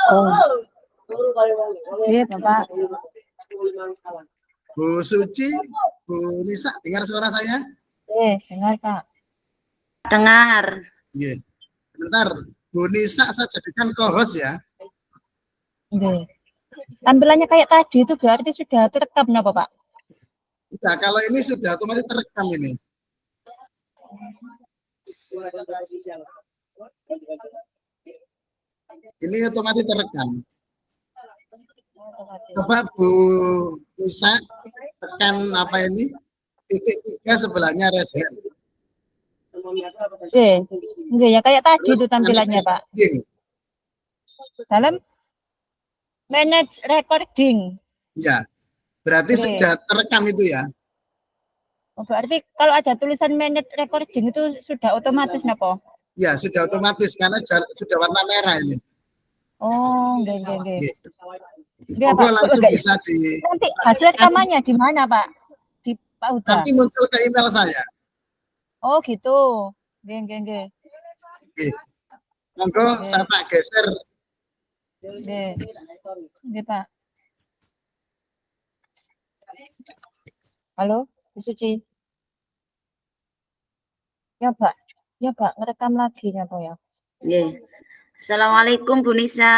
Oh, iya Bapak. Bu Suci, Bu Nisa, dengar suara saya? Dengar Kak. Dengar. Iya. Bentar, Bu Nisa saya jadikan co-host ya. Iya. Tampilannya kayak tadi itu berarti sudah terekam apa Pak? Sudah, kalau ini sudah otomatis terekam ini. Ini otomatis terekam. Coba Bu Nisa tekan apa ini? Titik 3 sebelahnya raise hand. Iya ya kayak tadi Terus itu tampilannya Pak. Dalam manage recording. Ya, berarti sudah terekam itu ya. Oh, berarti kalau ada tulisan manage recording itu sudah otomatis napa? Ya, sudah otomatis karena sudah warna merah ini. Oh, nggih. Monggo langsung bisa di. Nanti hasil rekamannya di mana, Pak? Di Pak Huda. Nanti muncul ke email saya. Oh, gitu. Nggih. Oke. Monggo saya tak geser. Nggih, Pak. Halo, Bu Suci. Ya, Pak, ngerekam lagi ya, Pak ya. Nggih. Assalamualaikum Bu Nisa.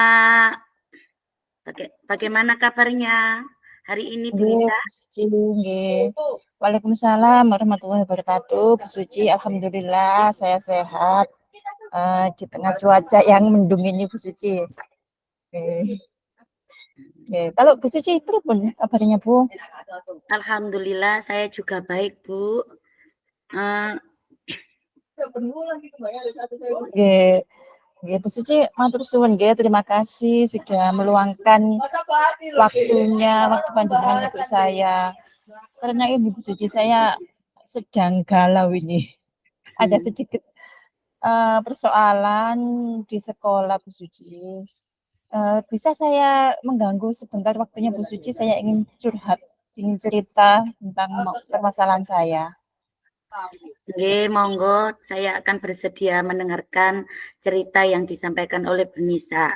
Bagaimana kabarnya hari ini Bu Nisa? Bu Suci, nggih. Waalaikumsalam warahmatullahi wabarakatuh. Bu Suci, alhamdulillah saya sehat. Di tengah cuaca yang mendung ini Bu Suci. Kalau Bu Suci pun kabarnya Bu? Alhamdulillah saya juga baik Bu. Bu Suci, matur suwun nggih, terima kasih sudah meluangkan waktunya, waktu panjenengan untuk saya. Karena ini Bu Suci, saya sedang galau ini. Ada sedikit persoalan di sekolah Bu Suci. Bisa saya mengganggu sebentar waktunya Bu Suci? Saya ingin curhat, ingin cerita tentang permasalahan saya. Oke, monggo, saya akan bersedia mendengarkan cerita yang disampaikan oleh Bu Nisa.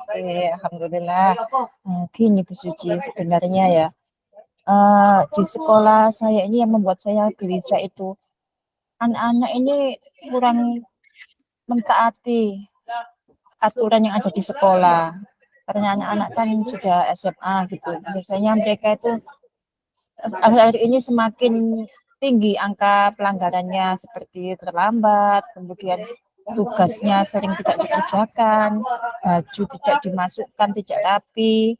Alhamdulillah. Gini Bu Suci, sebenarnya ya, di sekolah saya ini yang membuat saya gelisah itu, anak-anak ini kurang mentaati aturan yang ada di sekolah. Karena anak-anak kan sudah SMA gitu. Biasanya mereka itu akhir-akhir ini semakin tinggi angka pelanggarannya, seperti terlambat, kemudian tugasnya sering tidak dikerjakan, baju tidak dimasukkan, tidak rapi,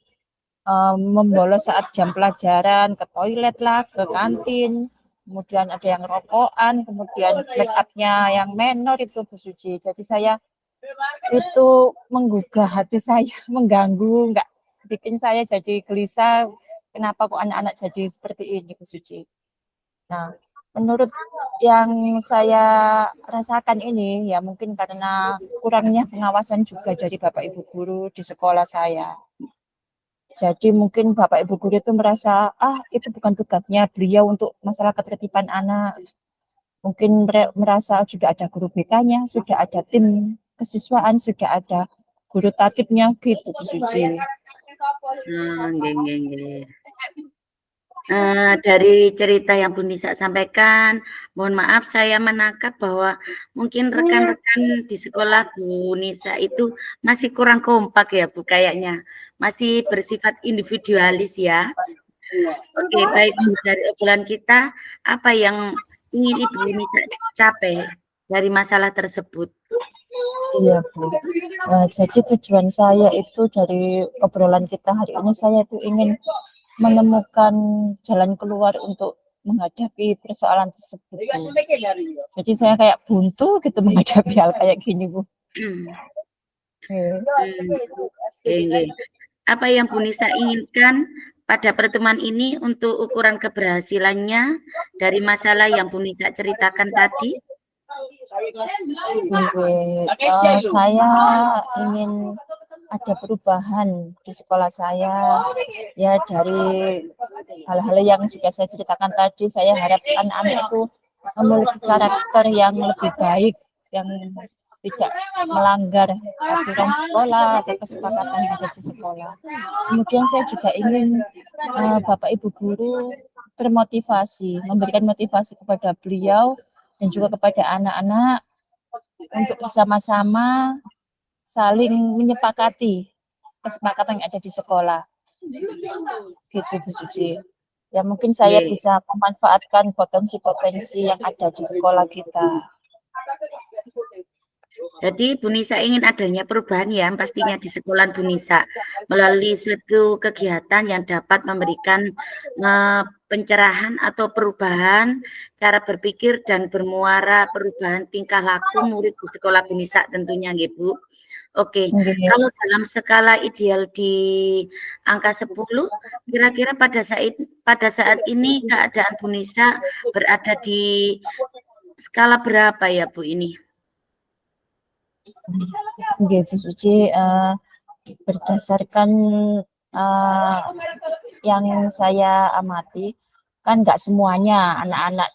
membolos saat jam pelajaran, ke toilet lah, ke kantin, kemudian ada yang rokokan, kemudian make up-nya yang menor itu Bu Suci. Jadi saya itu menggugah hati saya, mengganggu, enggak bikin saya jadi gelisah. Kenapa kok anak-anak jadi seperti ini Bu Suci? Nah, menurut yang saya rasakan ini ya mungkin karena kurangnya pengawasan juga dari Bapak Ibu guru di sekolah saya. Jadi mungkin Bapak Ibu guru itu merasa, itu bukan tugasnya beliau untuk masalah ketertiban anak. Mungkin merasa sudah ada guru BK-nya, sudah ada tim kesiswaan, sudah ada guru tatipnya gitu Bu Suci. Dari cerita yang Bu Nisa sampaikan, mohon maaf saya menangkap bahwa mungkin rekan-rekan di sekolah Bu Nisa itu masih kurang kompak ya Bu, kayaknya masih bersifat individualis ya. Oke, baik Bu, dari obrolan kita apa yang ingin Ibu Nisa capai dari masalah tersebut? Iya Bu, jadi tujuan saya itu dari obrolan kita hari ini, saya itu ingin menemukan jalan keluar untuk menghadapi persoalan tersebut Bu. Jadi saya kayak buntu gitu menghadapi hal kayak gini Bu. Apa yang Bu Nisa inginkan pada pertemuan ini untuk ukuran keberhasilannya dari masalah yang Bu Nisa ceritakan tadi? Saya ingin ada perubahan di sekolah saya ya, dari hal-hal yang sudah saya ceritakan tadi. Saya harap anak-anak itu memiliki karakter yang lebih baik, yang tidak melanggar aturan sekolah atau kesepakatan yang ada di sekolah. Kemudian saya juga ingin Bapak Ibu guru termotivasi, memberikan motivasi kepada beliau dan juga kepada anak-anak untuk bersama-sama saling menyepakati kesepakatan yang ada di sekolah. Gitu Bu Suci. Ya mungkin saya Nggih. bisa memanfaatkan potensi-potensi yang ada di sekolah kita. Jadi Bu Nisa ingin adanya perubahan ya pastinya di sekolah Bu Nisa melalui suatu kegiatan yang dapat memberikan pencerahan atau perubahan cara berpikir dan bermuara perubahan tingkah laku murid di sekolah Bu Nisa tentunya nggih Bu. Oke, Nggih. kalau dalam skala ideal di angka 10, kira-kira pada saat ini keadaan Bu Nisa berada di skala berapa ya Bu ini? Nggih Bu Suci, berdasarkan yang saya amati, kan nggak semuanya anak-anak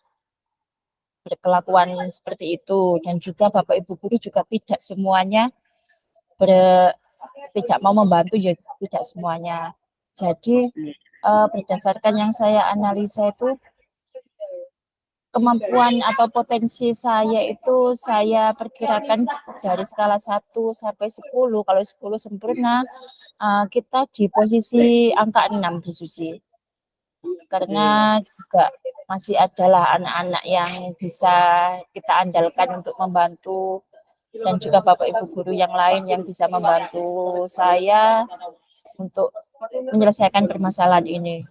berkelakuan seperti itu, dan juga Bapak Ibu guru juga tidak semuanya tidak mau membantu, ya tidak semuanya. Jadi berdasarkan yang saya analisa itu, kemampuan atau potensi saya itu saya perkirakan dari skala 1 sampai 10, kalau 10 sempurna, kita di posisi angka 6 Bu Suci. Karena juga masih adalah anak-anak yang bisa kita andalkan untuk membantu, dan juga Bapak Ibu guru yang lain yang bisa membantu saya untuk menyelesaikan permasalahan ini,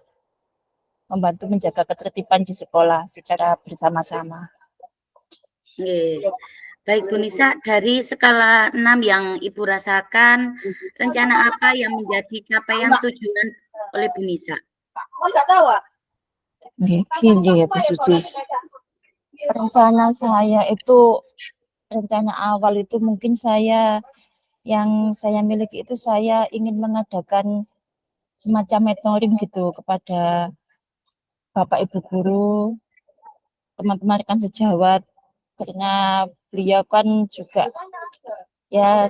membantu menjaga ketertiban di sekolah secara bersama-sama. Baik Bu Nisa, dari skala 6 yang Ibu rasakan, rencana apa yang menjadi capaian tujuan oleh Bu Nisa? Gini ya Bu Suci, rencana saya itu, rencana awal itu mungkin yang saya miliki itu saya ingin mengadakan semacam mentoring gitu kepada Bapak Ibu guru, teman-teman rekan sejawat, karena beliau kan juga ya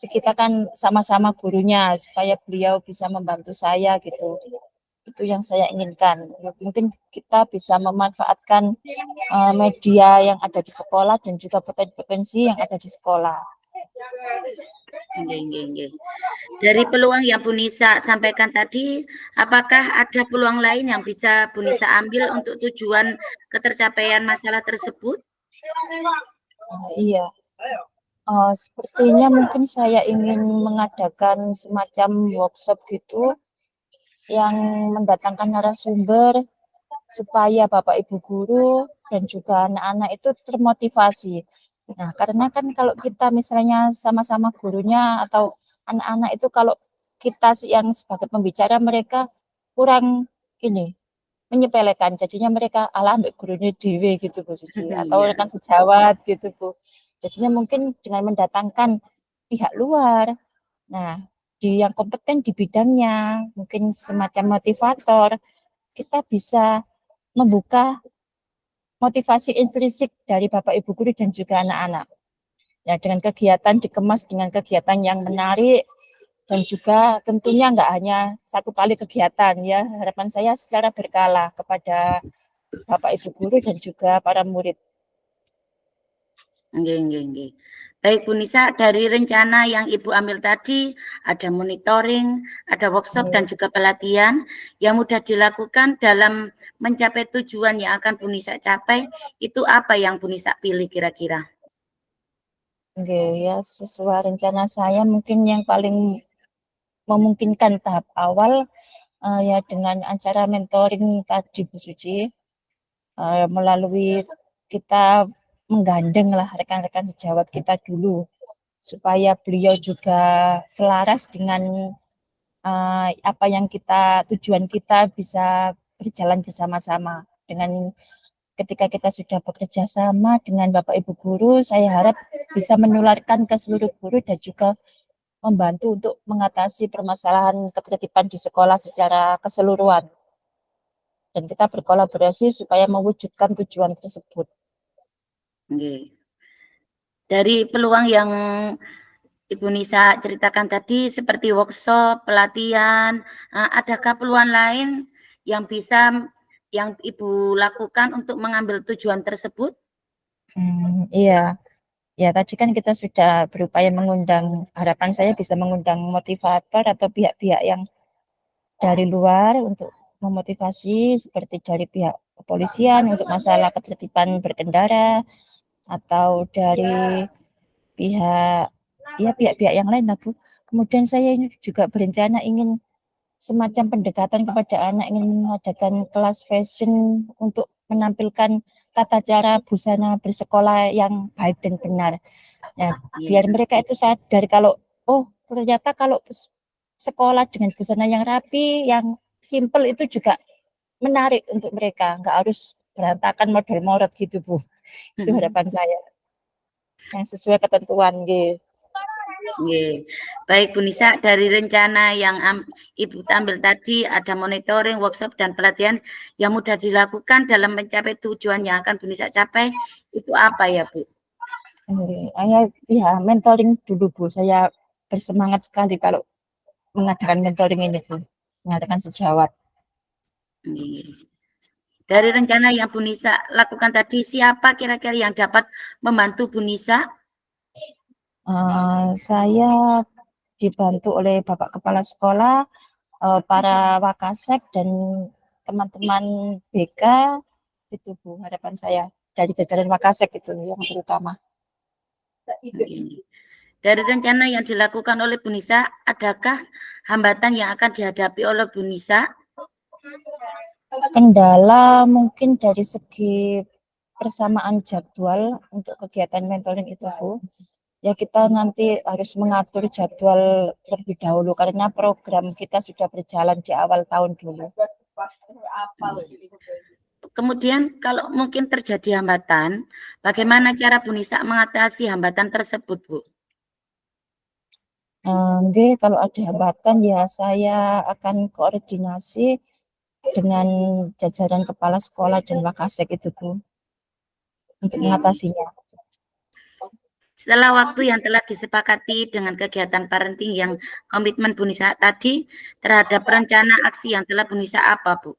kita kan sama-sama gurunya, supaya beliau bisa membantu saya gitu. Itu yang saya inginkan. Mungkin kita bisa memanfaatkan media yang ada di sekolah dan juga potensi yang ada di sekolah. Dari peluang yang Bu Nisa sampaikan tadi, apakah ada peluang lain yang bisa Bu Nisa ambil untuk tujuan ketercapaian masalah tersebut? Iya. Sepertinya mungkin saya ingin mengadakan semacam workshop gitu yang mendatangkan narasumber supaya Bapak Ibu guru dan juga anak-anak itu termotivasi. Nah, karena kan kalau kita misalnya sama-sama gurunya atau anak-anak itu, kalau kita yang sebagai pembicara, mereka kurang ini, menyepelekan. Jadinya mereka alah ambek gurunya dewe gitu Bu Suci, atau Iya. rekan sejawat gitu Bu. Jadinya mungkin dengan mendatangkan pihak luar, nah yang kompeten di bidangnya, mungkin semacam motivator, kita bisa membuka motivasi intrinsik dari Bapak Ibu guru dan juga anak-anak. Ya, dengan kegiatan dikemas dengan kegiatan yang menarik, dan juga tentunya nggak hanya satu kali kegiatan ya. Harapan saya secara berkala kepada Bapak Ibu guru dan juga para murid. Nggih. Baik Bu Nisa, dari rencana yang Ibu ambil tadi, ada monitoring, ada workshop dan juga pelatihan yang mudah dilakukan dalam mencapai tujuan yang akan Bu Nisa capai, itu apa yang Bu Nisa pilih kira-kira? Ya, sesuai rencana saya mungkin yang paling memungkinkan tahap awal ya dengan acara mentoring tadi Bu Suci, melalui kita menggandeng lah rekan-rekan sejawat kita dulu, supaya beliau juga selaras dengan apa yang tujuan kita bisa berjalan bersama-sama. Dengan ketika kita sudah bekerja sama dengan Bapak Ibu guru, saya harap bisa menularkan ke seluruh guru dan juga membantu untuk mengatasi permasalahan ketertiban di sekolah secara keseluruhan. Dan kita berkolaborasi supaya mewujudkan tujuan tersebut. Nggih. Dari peluang yang Ibu Nisa ceritakan tadi seperti workshop, pelatihan, adakah peluang lain yang bisa yang Ibu lakukan untuk mengambil tujuan tersebut? Iya. Ya, tadi kan kita sudah berupaya mengundang, harapan saya bisa mengundang motivator atau pihak-pihak yang dari luar untuk memotivasi seperti dari pihak kepolisian untuk masalah ketertiban berkendara atau dari pihak ya pihak-pihak yang lain lah Bu. Kemudian saya ini juga berencana ingin semacam pendekatan kepada anak, ingin mengadakan kelas fashion untuk menampilkan tata cara busana bersekolah yang baik dan benar. Nah, Iya, biar mereka itu sadar kalau, oh ternyata kalau sekolah dengan busana yang rapi, yang simpel itu juga menarik untuk mereka, nggak harus berantakan model morot gitu Bu. Itu harapan saya, yang sesuai ketentuan gitu. Nggih. Baik Bu Nisa, dari rencana yang Ibu ambil tadi ada monitoring, workshop dan pelatihan yang mudah dilakukan dalam mencapai tujuan yang akan Bu Nisa capai, itu apa ya Bu? Saya ya mentoring dulu Bu, saya bersemangat sekali kalau mengadakan mentoring ini Bu, mengadakan sejawat. Nggih. Dari rencana yang Bu Nisa lakukan tadi, siapa kira-kira yang dapat membantu Bu Nisa? Saya dibantu oleh Bapak Kepala Sekolah, para Wakasek dan teman-teman BK, itu Bu harapan saya, dari jajaran Wakasek itu yang terutama. Nggih. Dari rencana yang dilakukan oleh Bu Nisa, adakah hambatan yang akan dihadapi oleh Bu Nisa? Kendala mungkin dari segi persamaan jadwal untuk kegiatan mentoring itu Bu. Ya kita nanti harus mengatur jadwal terlebih dahulu karena program kita sudah berjalan di awal tahun dulu. Kemudian kalau mungkin terjadi hambatan, bagaimana cara Bu Nisa mengatasi hambatan tersebut, Bu? Nggih, kalau ada hambatan ya saya akan koordinasi dengan jajaran kepala sekolah dan Wakasek itu Bu untuk mengatasinya. Setelah waktu yang telah disepakati dengan kegiatan parenting yang komitmen Bu Nisa tadi terhadap rencana aksi yang telah Bu Nisa apa, Bu?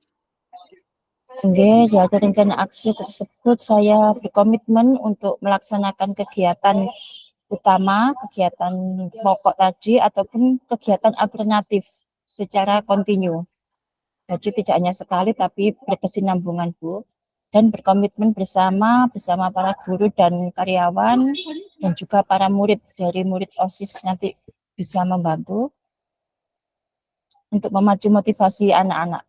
Nggih, dari rencana aksi tersebut saya berkomitmen untuk melaksanakan kegiatan utama, kegiatan pokok tadi ataupun kegiatan alternatif secara kontinu. Jadi tidak hanya sekali tapi berkesinambungan Bu, dan berkomitmen bersama para guru dan karyawan dan juga para murid dari murid OSIS nanti bisa membantu untuk memacu motivasi anak-anak.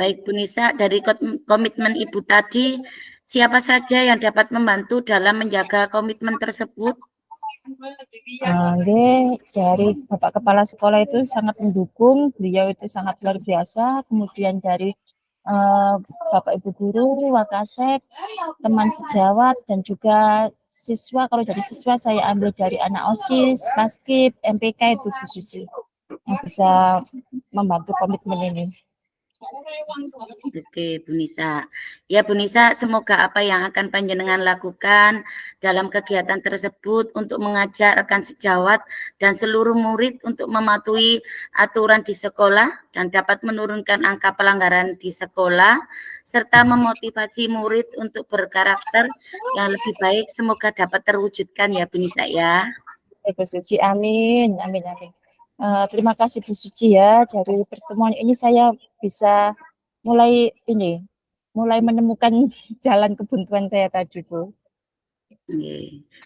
Baik Bu Nisa, dari komitmen Ibu tadi, siapa saja yang dapat membantu dalam menjaga komitmen tersebut? Nggih, dari Bapak Kepala Sekolah itu sangat mendukung, beliau itu sangat luar biasa. Kemudian dari Bapak Ibu Guru, Wakasek, teman sejawat dan juga siswa. Kalau dari siswa saya ambil dari anak OSIS, Paskib, MPK itu Bu Susi yang bisa membantu komitmen ini. Oke, Bu Nisa. Ya, Bu Nisa, semoga apa yang akan panjenengan lakukan dalam kegiatan tersebut untuk mengajak rekan sejawat dan seluruh murid untuk mematuhi aturan di sekolah dan dapat menurunkan angka pelanggaran di sekolah, serta memotivasi murid untuk berkarakter yang lebih baik. Semoga dapat terwujudkan ya, Bu Nisa ya. Bu Suci, amin, amin, amin. Terima kasih Bu Suci ya, dari pertemuan ini saya bisa mulai menemukan jalan kebuntuan saya tadi Bu.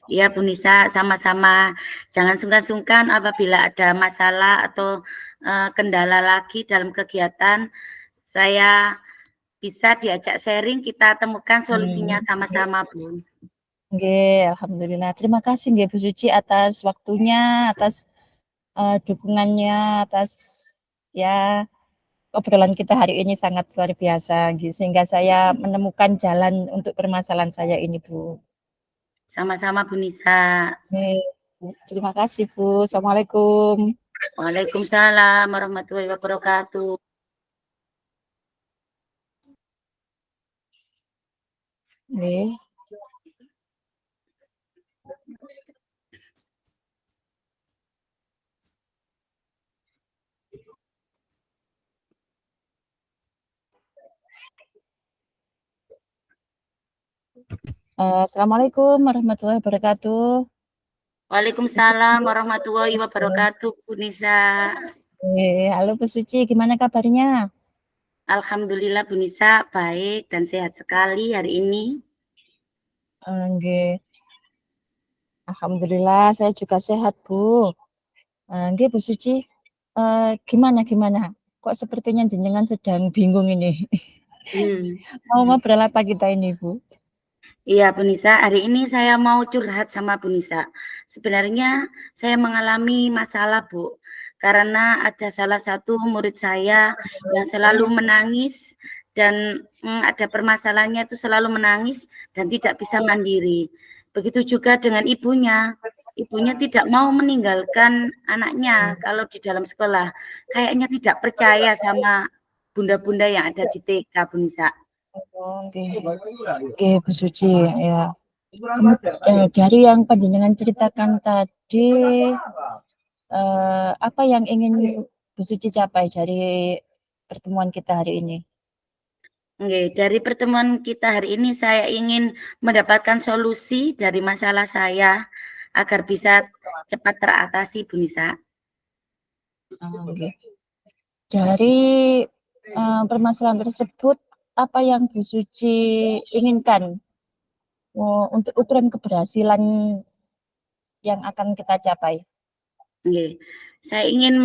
Iya Bu Nisa, sama-sama. Jangan sungkan-sungkan apabila ada masalah atau kendala lagi dalam kegiatan, saya bisa diajak sharing, kita temukan solusinya sama-sama Bu. Nggih, alhamdulillah. Terima kasih nggih Bu Suci atas waktunya, atas dukungannya, atas ya obrolan kita hari ini sangat luar biasa, sehingga saya menemukan jalan untuk permasalahan saya ini, Bu. Sama-sama Bu Nisa. Terima kasih, Bu. Assalamualaikum. Waalaikumsalam warahmatullahi wabarakatuh. Nggih. Assalamualaikum warahmatullahi wabarakatuh. Waalaikumsalam warahmatullahi wabarakatuh, Bu Nisa. Halo Bu Suci, gimana kabarnya? Alhamdulillah Bu Nisa baik dan sehat sekali hari ini. Nggih. Alhamdulillah saya juga sehat, Bu. Nggih Bu Suci, gimana? Kok sepertinya jenengan sedang bingung ini? Mau ngobrol apa kita ini, Bu? Iya Bu Nisa, hari ini saya mau curhat sama Bu Nisa. Sebenarnya saya mengalami masalah Bu, karena ada salah satu murid saya yang selalu menangis dan ada permasalahannya itu selalu menangis dan tidak bisa mandiri. Begitu juga dengan ibunya. Ibunya tidak mau meninggalkan anaknya kalau di dalam sekolah. Kayaknya tidak percaya sama bunda-bunda yang ada di TK Bu Nisa. Oke, Bu Suci, ya. Dari yang panjenengan ceritakan tadi, apa yang ingin Bu Suci capai dari pertemuan kita hari ini? Oke, dari pertemuan kita hari ini saya ingin mendapatkan solusi dari masalah saya agar bisa cepat teratasi, Bu Nisa. Oke. Dari permasalahan tersebut, apa yang Bu Suci inginkan untuk ukuran keberhasilan yang akan kita capai? Oke. Saya ingin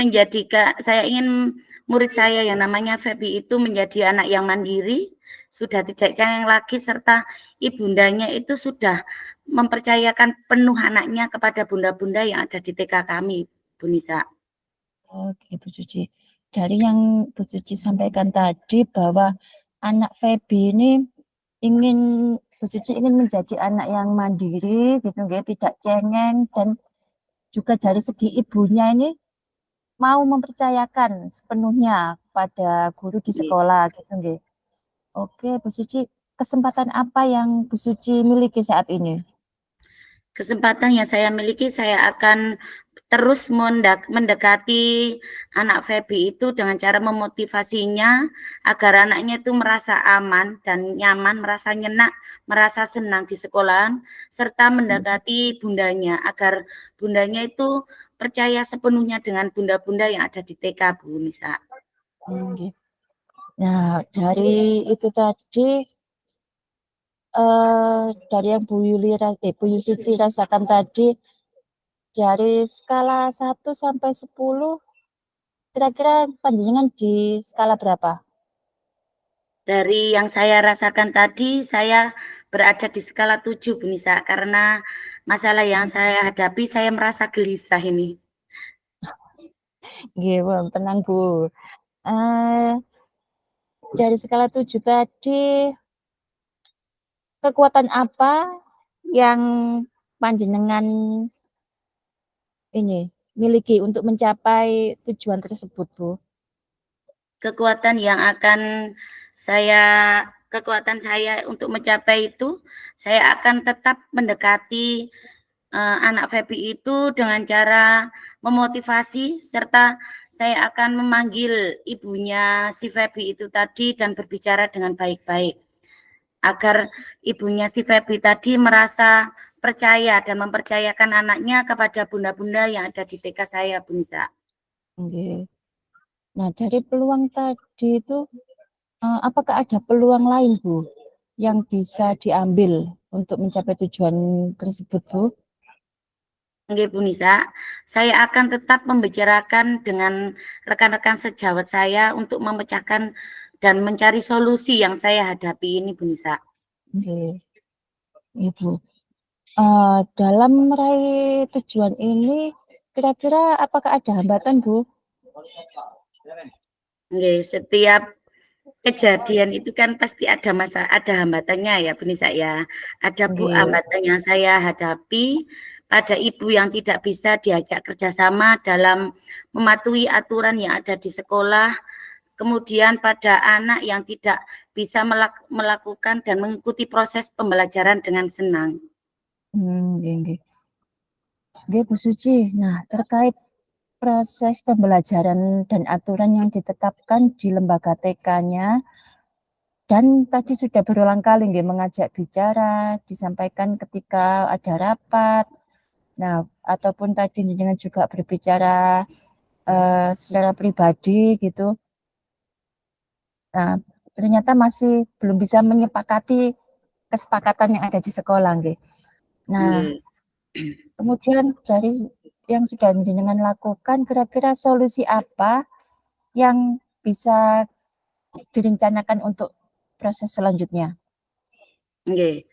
murid saya yang namanya Febi itu menjadi anak yang mandiri, sudah tidak cengeng lagi, serta ibundanya itu sudah mempercayakan penuh anaknya kepada bunda-bunda yang ada di TK kami, Bu Nisa. Oke, Bu Suci. Dari yang Bu Suci sampaikan tadi bahwa anak Febi ini Bu Suci ingin menjadi anak yang mandiri, gitu nggih, tidak cengeng, dan juga dari segi ibunya ini mau mempercayakan sepenuhnya pada guru di sekolah, gitu nggih. Oke, Bu Suci, kesempatan apa yang Bu Suci miliki saat ini? Kesempatan yang saya miliki, saya akan terus mendekati anak Febi itu dengan cara memotivasinya agar anaknya itu merasa aman dan nyaman, merasa nyenak, merasa senang di sekolahan, serta mendekati bundanya agar bundanya itu percaya sepenuhnya dengan bunda-bunda yang ada di TK, Bu Nisa. Nah, dari itu tadi, dari yang Bu Suci rasakan tadi, dari skala 1 sampai 10, kira-kira panjenengan di skala berapa? Dari yang saya rasakan tadi, saya berada di skala 7, Bu Nisa, karena masalah yang saya hadapi, saya merasa gelisah ini. Nggih, tenang Bu. Dari skala 7 tadi, kekuatan apa yang panjenengan ini miliki untuk mencapai tujuan tersebut, Bu? Kekuatan saya untuk mencapai itu, saya akan tetap mendekati anak Febi itu dengan cara memotivasi, serta saya akan memanggil ibunya si Febi itu tadi dan berbicara dengan baik-baik agar ibunya si Febi tadi merasa percaya dan mempercayakan anaknya kepada bunda-bunda yang ada di TK saya, Bu Nisa. Okay. Nah, dari peluang tadi itu, apakah ada peluang lain, Bu, yang bisa diambil untuk mencapai tujuan tersebut, Bu? Oke, Bu Nisa, saya akan tetap membicarakan dengan rekan-rekan sejawat saya untuk memecahkan dan mencari solusi yang saya hadapi ini, Bu Nisa. Oke, Ibu. Dalam meraih tujuan ini, kira-kira apakah ada hambatan, Bu? Oke, setiap kejadian itu kan pasti ada hambatannya ya, Bu Nisa ya. Ada Bu hambatan yang saya hadapi pada ibu yang tidak bisa diajak kerjasama dalam mematuhi aturan yang ada di sekolah, kemudian pada anak yang tidak bisa melakukan dan mengikuti proses pembelajaran dengan senang. Oke, Bu Suci. Nah, terkait proses pembelajaran dan aturan yang ditetapkan di lembaga TK-nya, Dan tadi sudah berulang kali nggih mengajak bicara, disampaikan ketika ada rapat. Nah, ataupun tadi jenengan juga berbicara, secara pribadi gitu. Nah, ternyata masih belum bisa menyepakati kesepakatan yang ada di sekolah nggih. Nah, Nggih. kemudian dari yang sudah jenengan lakukan, kira-kira solusi apa yang bisa direncanakan untuk proses selanjutnya? Nggih.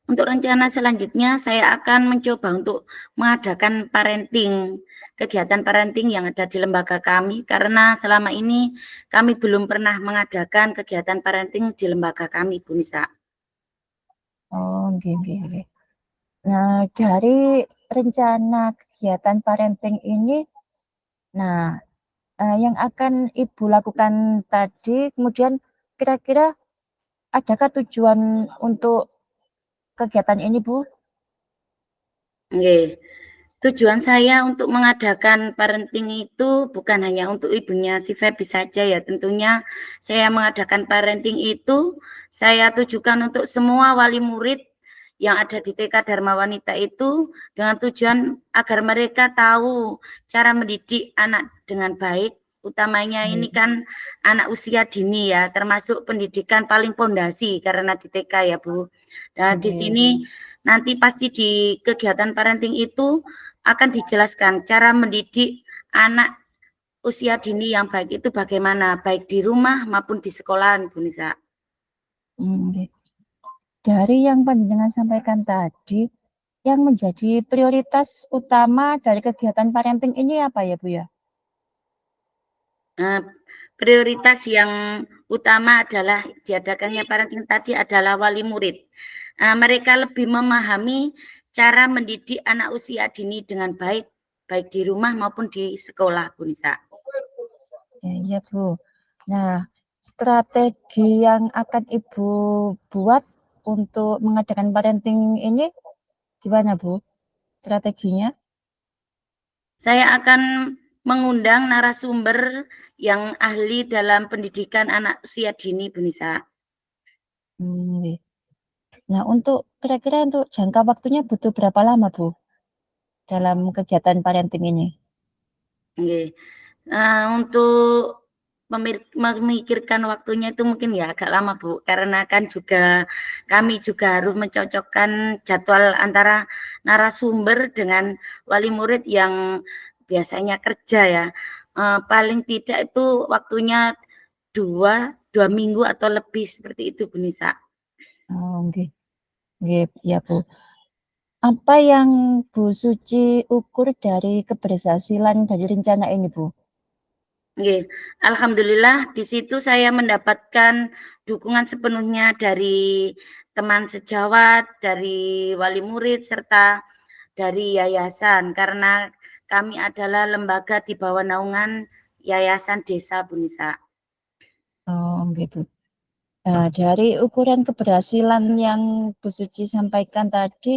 Untuk rencana selanjutnya saya akan mencoba untuk mengadakan parenting, kegiatan parenting yang ada di lembaga kami, karena selama ini kami belum pernah mengadakan kegiatan parenting di lembaga kami, Bu Nisa. Oh, nggih. Nah, dari rencana kegiatan parenting ini, nah, yang akan Ibu lakukan tadi, kemudian kira-kira adakah tujuan untuk kegiatan ini, Bu? Nggih. Tujuan saya untuk mengadakan parenting itu bukan hanya untuk ibunya si Feby saja ya, tentunya saya mengadakan parenting itu saya tujukan untuk semua wali murid yang ada di TK Dharma Wanita itu dengan tujuan agar mereka tahu cara mendidik anak dengan baik, utamanya ini kan anak usia dini ya, termasuk pendidikan paling pondasi karena di TK ya Bu. Nah, di sini nanti pasti di kegiatan parenting itu akan dijelaskan cara mendidik anak usia dini yang baik itu bagaimana, baik di rumah maupun di sekolahan, Bu Nisa. Nggih. Dari yang panjenengan sampaikan tadi, yang menjadi prioritas utama dari kegiatan parenting ini apa ya, Bu, ya? Prioritas yang utama adalah diadakannya parenting tadi adalah wali murid. Mereka lebih memahami cara mendidik anak usia dini dengan baik, baik di rumah maupun di sekolah, Bu Nisa. Iya, Bu. Nah, strategi yang akan Ibu buat untuk mengadakan parenting ini gimana, Bu, strateginya? Saya akan mengundang narasumber yang ahli dalam pendidikan anak usia dini, Bu Nisa. Nggih. Nah, untuk kira-kira untuk jangka waktunya butuh berapa lama, Bu, dalam kegiatan parenting ini? Nggih. Untuk memikirkan waktunya itu mungkin ya agak lama, Bu, karena kan juga kami juga harus mencocokkan jadwal antara narasumber dengan wali murid yang biasanya kerja ya. Paling tidak itu waktunya dua minggu atau lebih seperti itu, Bu Nisa. Oh, nggih. Nggih, iya, Bu. Apa yang Bu Suci ukur dari keberhasilan dari rencana ini, Bu? Nggih, alhamdulillah di situ saya mendapatkan dukungan sepenuhnya dari teman sejawat, dari wali murid, serta dari yayasan, karena kami adalah lembaga di bawah naungan Yayasan Desa, Bu Nisa. Oh, nggih, Bu. Dari ukuran keberhasilan yang Bu Suci sampaikan tadi,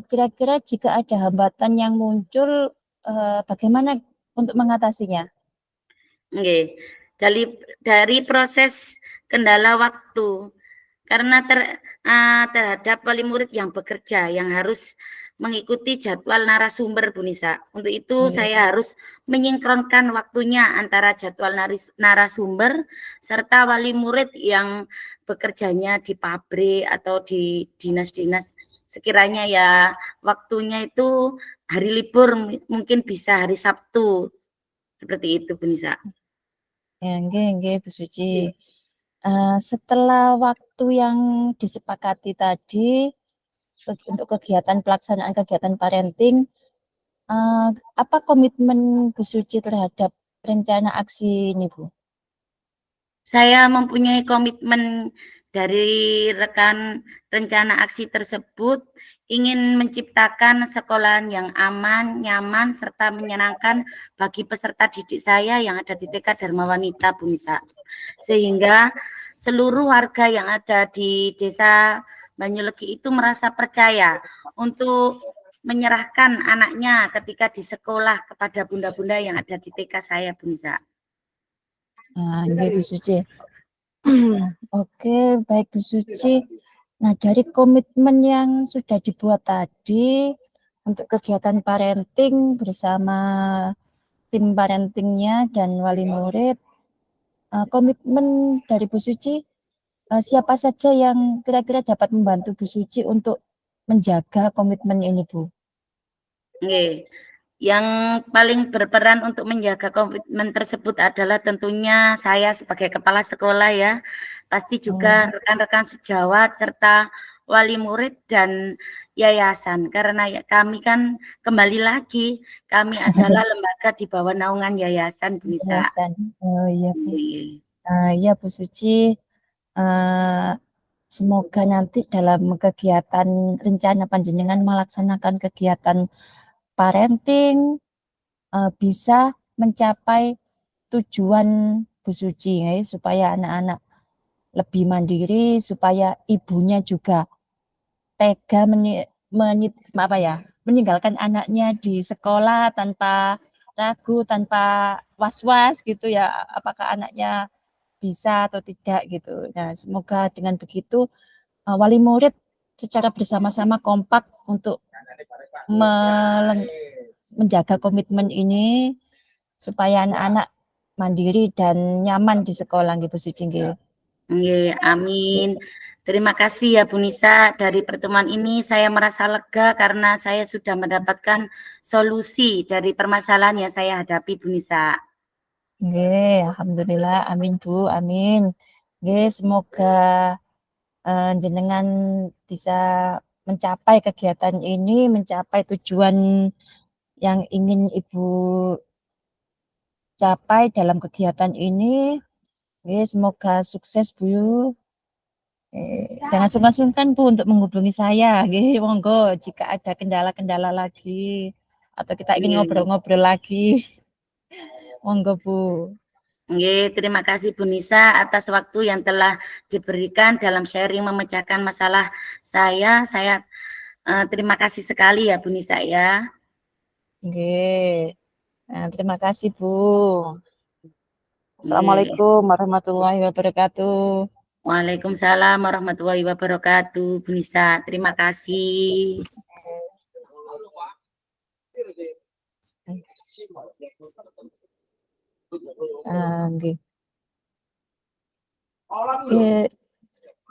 kira-kira jika ada hambatan yang muncul, bagaimana untuk mengatasinya? Nggih, dari proses kendala waktu, karena terhadap wali murid yang bekerja, yang harus mengikuti jadwal narasumber, Bu Nisa. Untuk itu saya harus menyinkronkan waktunya antara jadwal narasumber serta wali murid yang bekerjanya di pabrik atau di dinas-dinas. Sekiranya ya waktunya itu hari libur, mungkin bisa hari Sabtu. Seperti itu, Bu Nisa. Ya, nggih, Bu Suci. Setelah waktu yang disepakati tadi, untuk pelaksanaan kegiatan parenting, apa komitmen Bu Suci terhadap rencana aksi ini, Bu? Saya mempunyai komitmen dari rekan rencana aksi tersebut ingin menciptakan sekolahan yang aman, nyaman, serta menyenangkan bagi peserta didik saya yang ada di TK Dharma Wanita, Bu Nisa. Sehingga seluruh warga yang ada di desa Banyulegi itu merasa percaya untuk menyerahkan anaknya ketika di sekolah kepada bunda-bunda yang ada di TK saya, Bu Nisa. Nggih, Bu Suci. Oke, baik Bu Suci. Nah, dari komitmen yang sudah dibuat tadi untuk kegiatan parenting bersama tim parentingnya dan wali murid, komitmen dari Bu Suci, siapa saja yang kira-kira dapat membantu Bu Suci untuk menjaga komitmen ini, Bu? Oke. Yang paling berperan untuk menjaga komitmen tersebut adalah tentunya saya sebagai kepala sekolah ya. Pasti juga rekan-rekan sejawat serta wali murid dan yayasan. Karena ya, kami kan kembali lagi, kami adalah lembaga di bawah naungan yayasan, Bu Nisa. Yayasan. Oh iya, Bu. Oke. Iya, Bu Suci. Semoga nanti dalam kegiatan rencana panjenengan melaksanakan kegiatan parenting bisa mencapai tujuan Bu Suci ya, supaya anak-anak lebih mandiri, supaya ibunya juga tega meninggalkan anaknya di sekolah tanpa ragu, tanpa was-was gitu ya, apakah anaknya bisa atau tidak gitu. Nah, semoga dengan begitu wali murid secara bersama-sama kompak untuk menjaga komitmen ini supaya anak-anak mandiri dan nyaman di sekolah gitu Suci nggih. Nggih, amin. Terima kasih ya Bu Nisa. Dari pertemuan ini saya merasa lega karena saya sudah mendapatkan solusi dari permasalahan yang saya hadapi Bu Nisa. Nggih, alhamdulillah, amin Bu, amin. Nggih, semoga jenengan bisa mencapai kegiatan ini, mencapai tujuan yang ingin Ibu capai dalam kegiatan ini. Nggih, semoga sukses Bu. Jangan sungkan-sungkan Bu untuk menghubungi saya, nggih, monggo jika ada kendala-kendala lagi atau kita ingin ngobrol-ngobrol lagi. Monggo Bu. Nggih, terima kasih Bu Nisa atas waktu yang telah diberikan dalam sharing memecahkan masalah saya. Saya terima kasih sekali ya Bu Nisa ya. Nggih. Nah, terima kasih Bu. Assalamualaikum warahmatullahi wabarakatuh. Waalaikumsalam warahmatullahi wabarakatuh, Bu Nisa. Terima kasih. Nggih.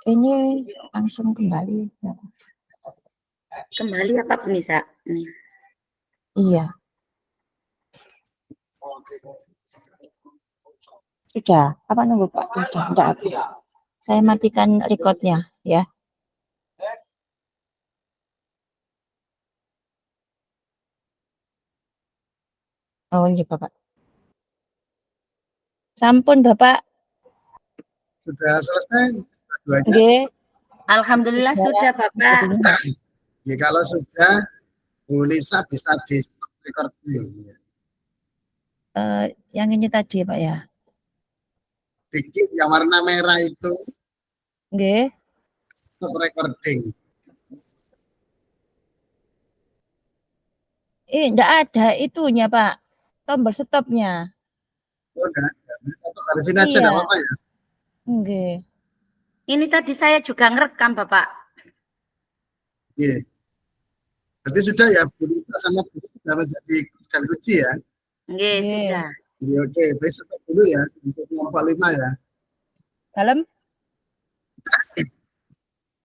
Ini langsung kembali. Kembali apa Bu Nisa? Nih. Iya. Sudah. Apa nunggu Pak? Sudah. Enggak aku. Saya matikan recordnya ya. Oh iya Bapak. Sampun Bapak. Sudah selesai keduanya? Nggih. Alhamdulillah sudah Bapak. Ya, kalau sudah Bu Nisa bisa di stop recording. Yang ini tadi Pak ya. Dikit yang warna merah itu Nggih. stop recording. Enggak ada itunya Pak. Tombol stopnya. Oh, enggak. Dari sini aja enggak apa-apa ya? Nggih. Ini tadi saya juga ngerekam Bapak. Iya. Berarti sudah ya Bu Nisa sama Bu sudah menjadi dan kunci ya? Nggih, sudah. Oke, besok dulu ya untuk kelompok 5 ya. Dalam